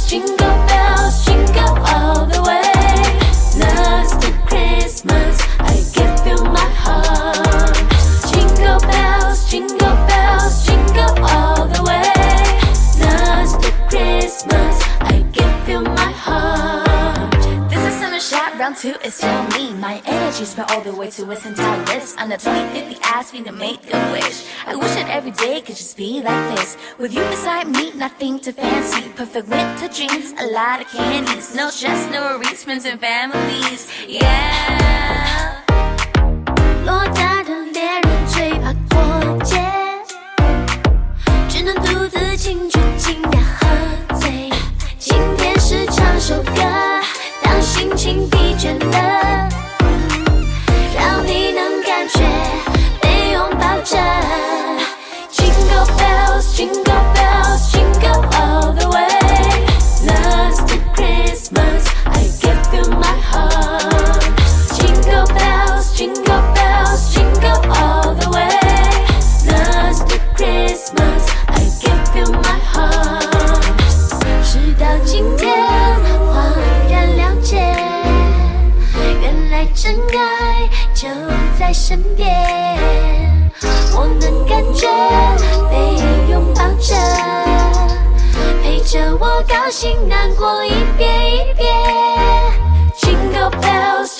jingle bells, jingle all the way. Last to Christmas, I give you my heart. Jingle bells, jingle all the way. Last to Christmas, I give you my heart. This is Summer Shot, round 2 is tell me. My energy spread all the way to its entire lips. On the 25th, he asked me to make a wish. I wish that every day could just be like this. With you beside me, nothing too fancy. Perfect winter dreams, a lot of candies. No stress, no worries, friends and families. Yeah. 落单的恋人最怕过节，只能独自庆祝，尽量喝醉。今天是唱首歌，当心情疲倦了，让你能感觉被拥抱着。Jingle bells, jingle bells, jingle all the way. Last to Christmas, I give you my heart. Jingle bells, jingle bells, jingle all the way. Last to Christmas, I give you my heart. 直到今天，恍然了解，原来真爱就在身边。我能感觉被拥抱着，陪着我高兴难过一遍一遍。Jingle bells,